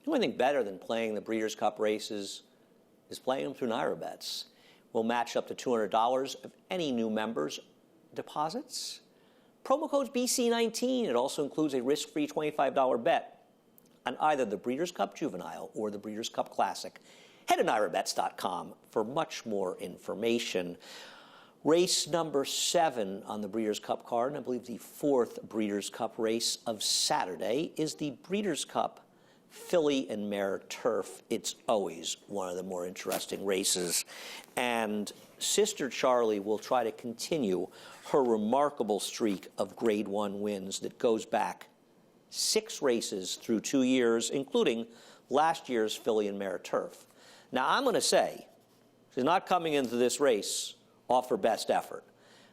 The only thing better than playing the Breeders' Cup races is playing them through NYRA bets. We'll match up to $200 of any new members' deposits. Promo code's BC19. It also includes a risk-free $25 bet on either the Breeders' Cup Juvenile or the Breeders' Cup Classic. Head to NYRAbets.com for much more information. Race number 7 on the Breeders' Cup card, and I believe the 4th Breeders' Cup race of Saturday, is the Breeders' Cup Filly and Mare Turf. It's always one of the more interesting races. And Sister Charlie will try to continue her remarkable streak of Grade 1 wins that goes back 6 races through 2 years, including last year's Filly and Mare Turf. Now, I'm going to say she's not coming into this race off her best effort.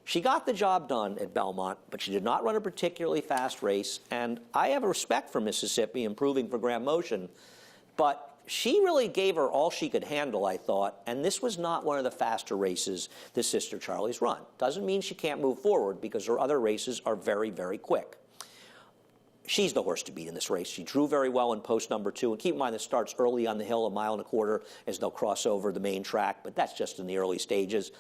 She got the job done at Belmont, but she did not run a particularly fast race, and I have a respect for Mississippi improving for Graham Motion, but she really gave her all she could handle, I thought, and this was not one of the faster races that Sister Charlie's run. Doesn't mean she can't move forward, because her other races are very, very quick. She's the horse to beat in this race. She drew very well in post number 2. And keep in mind, this starts early on the hill, 1.25 miles, as they'll cross over the main track, but that's just in the early stages.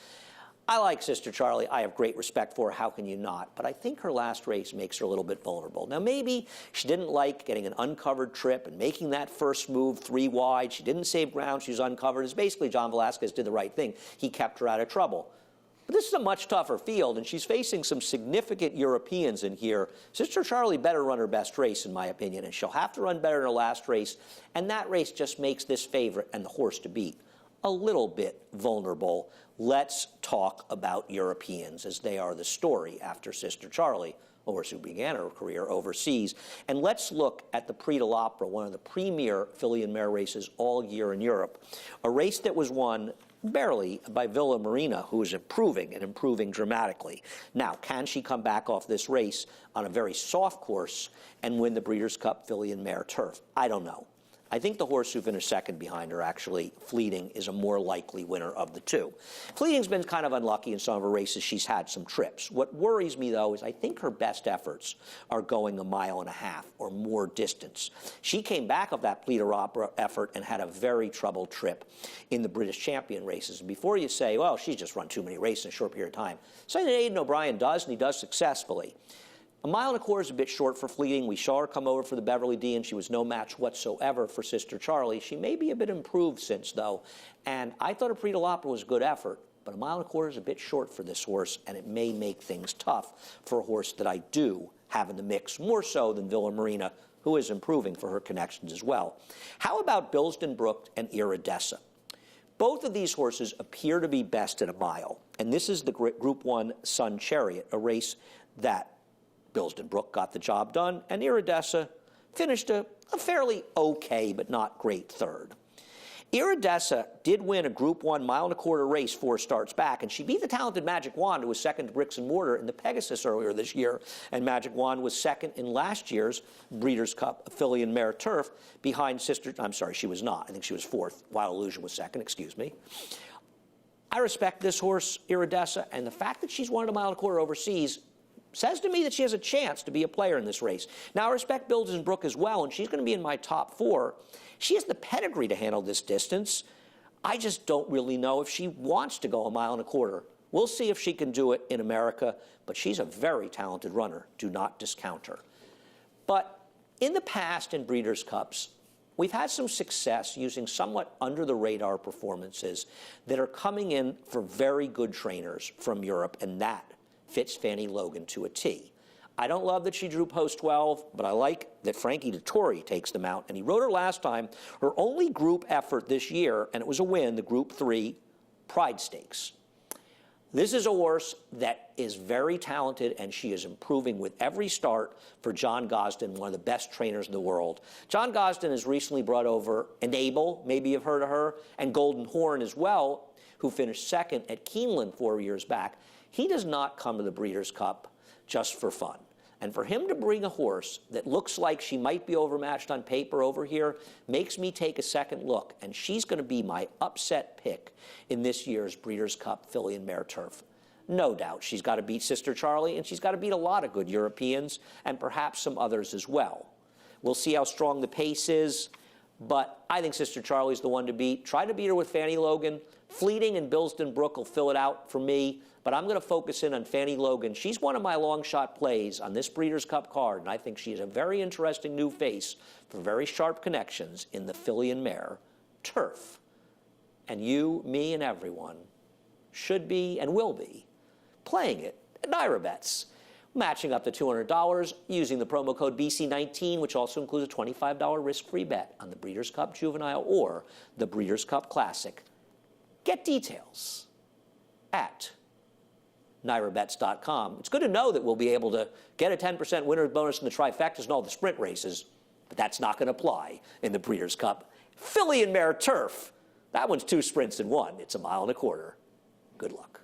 I like Sister Charlie. I have great respect for her. How can you not? But I think her last race makes her a little bit vulnerable. Now, maybe she didn't like getting an uncovered trip and making that first move 3 wide. She didn't save ground. She was uncovered. It's basically John Velasquez did the right thing. He kept her out of trouble. But this is a much tougher field, and she's facing some significant Europeans in here. Sister Charlie better run her best race, in my opinion, and she'll have to run better in her last race. And that race just makes this favorite and the horse to beat a little bit vulnerable. Let's talk about Europeans, as they are the story after Sister Charlie, a horse who began her career overseas. And let's look at the Prix De L'opra, one of the premier filly and mare races all year in Europe. A race that was won barely by Villa Marina, who is improving and improving dramatically. Now, can she come back off this race on a very soft course and win the Breeders' Cup Filly and Mare Turf? I don't know. I think the horse who finished second behind her, actually, Fleeting, is a more likely winner of the two. Fleeting's been kind of unlucky in some of her races. She's had some trips. What worries me, though, is I think her best efforts are going 1.5 miles or more distance. She came back of that Prix De L'opra effort and had a very troubled trip in the British Champion races. And before you say, well, she's just run too many races in a short period of time, say that Aidan O'Brien does, and he does successfully. 1.25 miles is a bit short for Fleeting. We saw her come over for the Beverly D, and she was no match whatsoever for Sister Charlie. She may be a bit improved since, though, and I thought a Prix De L'opra was a good effort, but 1.25 miles is a bit short for this horse, and it may make things tough for a horse that I do have in the mix, more so than Villa Marina, who is improving for her connections as well. How about Bilston Brook and Iridessa? Both of these horses appear to be best at 1 mile, and this is the Group 1 Sun Chariot, a race that Bilston Brook got the job done, and Iridessa finished a fairly okay but not great third. Iridessa did win a Group 1 1.25 mile race 4 starts back, and she beat the talented Magic Wand, who was second to Bricks and Mortar in the Pegasus earlier this year, and Magic Wand was second in last year's Breeders' Cup Filly and Mare Turf behind Sister, I'm sorry, she was not. I think she was 4th. Wild Illusion was second, excuse me. I respect this horse, Iridessa, and the fact that she's won at 1.25 miles overseas says to me that she has a chance to be a player in this race. Now, I respect Bilston Brook as well, and she's going to be in my top 4. She has the pedigree to handle this distance. I just don't really know if she wants to go 1.25 miles. We'll see if she can do it in America, but she's a very talented runner. Do not discount her. But in the past in Breeders' Cups, we've had some success using somewhat under-the-radar performances that are coming in for very good trainers from Europe, and that fits Fanny Logan to a T. I don't love that she drew post 12, but I like that Frankie Dettori takes them out. And he rode her last time, her only group effort this year, and it was a win, the Group 3 Pride Stakes. This is a horse that is very talented, and she is improving with every start for John Gosden, one of the best trainers in the world. John Gosden has recently brought over Enable, maybe you've heard of her, and Golden Horn as well, who finished second at Keeneland 4 years back. He does not come to the Breeders' Cup just for fun. And for him to bring a horse that looks like she might be overmatched on paper over here makes me take a second look. And she's going to be my upset pick in this year's Breeders' Cup Filly and Mare Turf. No doubt she's got to beat Sister Charlie, and she's got to beat a lot of good Europeans and perhaps some others as well. We'll see how strong the pace is. but I think Sister Charlie's the one to beat. Try to beat her with Fanny Logan. Fleeting and Bilston Brook will fill it out for me, but I'm going to focus in on Fanny Logan. She's one of my long shot plays on this Breeders' Cup card, and I think she is a very interesting new face for very sharp connections in the filly and mare turf. And you, me, and everyone should be and will be playing it at NYRA bets, matching up to $200 using the promo code BC19, which also includes a $25 risk-free bet on the Breeders' Cup Juvenile or the Breeders' Cup Classic. Get details at NYRAbets.com. It's good to know that we'll be able to get a 10% winner's bonus in the trifectas and all the sprint races, but that's not going to apply in the Breeders' Cup. Filly and mare turf. That one's 2 sprints in one. It's a mile and a quarter. Good luck.